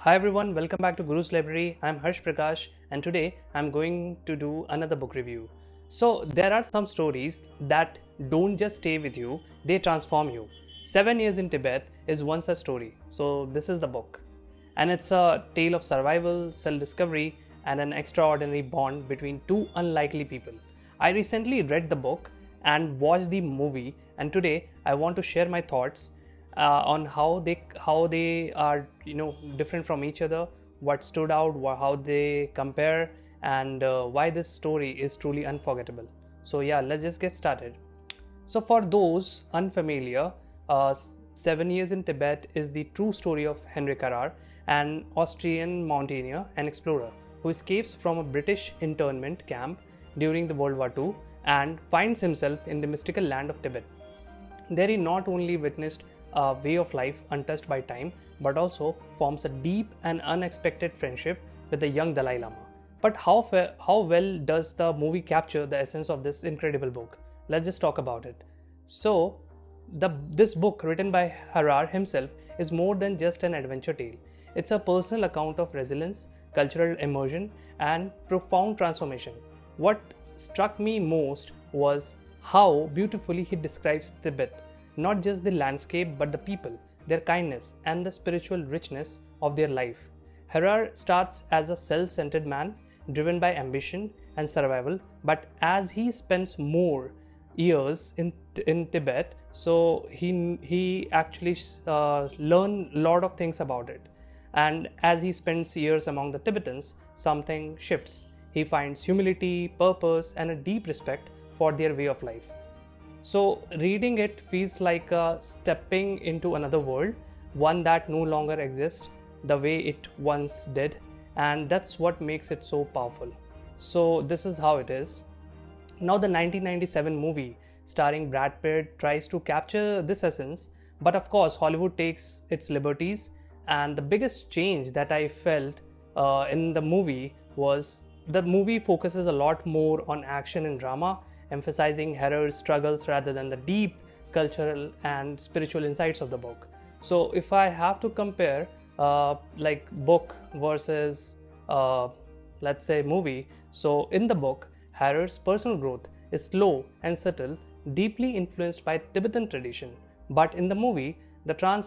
Hi everyone, welcome back to Guru's Library. I'm Harsh Prakash and today I'm going to do another book review. So there are some stories that don't just stay with you, they transform you. 7 Years in Tibet is one such story. So this is the book. And it's a tale of survival, self-discovery and an extraordinary bond between two unlikely people. I recently read the book and watched the movie, and today I want to share my thoughts on how they are different from each other, what stood out, how they compare, and why this story is truly unforgettable. So yeah, let's just get started. So for those unfamiliar, 7 Years in Tibet is the true story of Heinrich Harrer, an Austrian mountaineer and explorer who escapes from a British internment camp during the World War II and finds himself in the mystical land of Tibet. There he not only witnessed a way of life untouched by time, but also forms a deep and unexpected friendship with the young Dalai Lama. But how well does the movie capture the essence of this incredible book? Let's just talk about it. So, this book, written by Harrer himself, is more than just an adventure tale. It's a personal account of resilience, cultural immersion, and profound transformation. What struck me most was how beautifully he describes Tibet, not just the landscape but the people, their kindness, and the spiritual richness of their life. Harrer starts as a self-centered man, driven by ambition and survival, but as he spends more years in Tibet, so he actually learn a lot of things about it. And as he spends years among the Tibetans, something shifts. He finds humility, purpose, and a deep respect for their way of life. So reading it feels like stepping into another world, one that no longer exists the way it once did, and that's what makes it so powerful. So this is how it is. Now the 1997 movie starring Brad Pitt tries to capture this essence, but of course Hollywood takes its liberties, and the biggest change that I felt in the movie was the movie focuses a lot more on action and drama, emphasizing Harrer's struggles rather than the deep cultural and spiritual insights of the book. So if I have to compare like book versus let's say movie, so in the book Harrer's personal growth is slow and subtle, deeply influenced by Tibetan tradition, but in the movie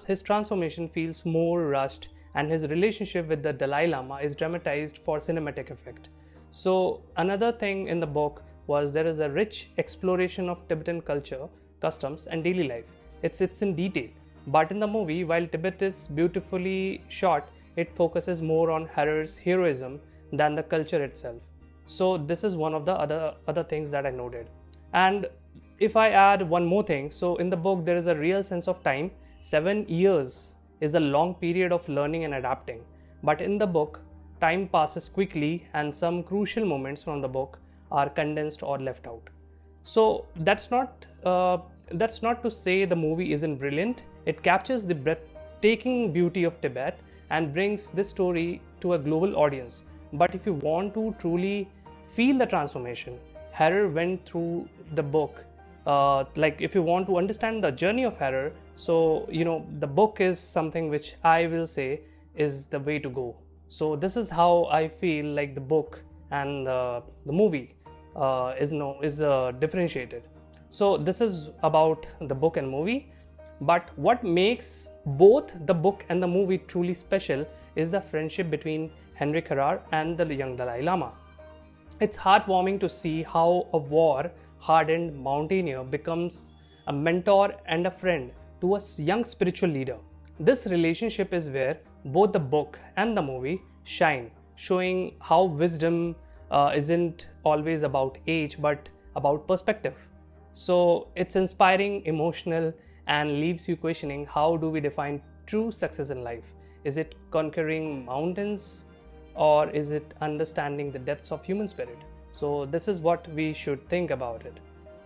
his transformation feels more rushed and his relationship with the Dalai Lama is dramatized for cinematic effect. So another thing in the book was there is a rich exploration of Tibetan culture, customs, and daily life. It's in detail. But in the movie, while Tibet is beautifully shot, it focuses more on Harrer's heroism than the culture itself. So this is one of the other things that I noted. And if I add one more thing, so in the book there is a real sense of time. 7 years is a long period of learning and adapting. But in the book, time passes quickly and some crucial moments from the book are condensed or left out. So that's not to say the movie isn't brilliant. It captures the breathtaking beauty of Tibet and brings this story to a global audience. But if you want to truly feel the transformation Harrer went through the book, like if you want to understand the journey of Harrer, so the book is something which I will say is the way to go. So this is how I feel like the book and the movie is differentiated. So this is about the book and movie, but what makes both the book and the movie truly special is the friendship between Heinrich Harrer and the young Dalai Lama. It's heartwarming to see how a war-hardened mountaineer becomes a mentor and a friend to a young spiritual leader. This relationship is where both the book and the movie shine, showing how wisdom isn't always about age but about perspective. So it's inspiring, emotional, and leaves you questioning how do we define true success in life? Is it conquering mountains or is it understanding the depths of human spirit? So this is what we should think about it.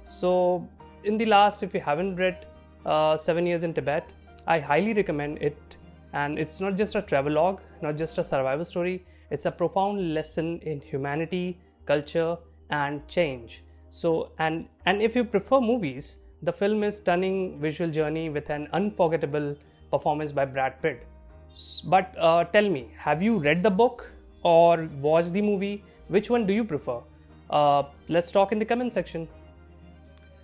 So in the last, if you haven't read 7 Years in Tibet, I highly recommend it. And it's not just a travelogue, not just a survival story, it's a profound lesson in humanity, culture, and change. So, and if you prefer movies, the film is stunning visual journey with an unforgettable performance by Brad Pitt. But tell me, have you read the book or watched the movie? Which one do you prefer? Let's talk in the comment section.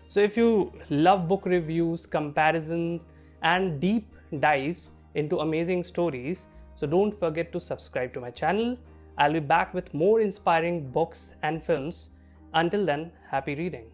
So if you love book reviews, comparisons, and deep dives into amazing stories, so don't forget to subscribe to my channel. I'll be back with more inspiring books and films. Until then, happy reading.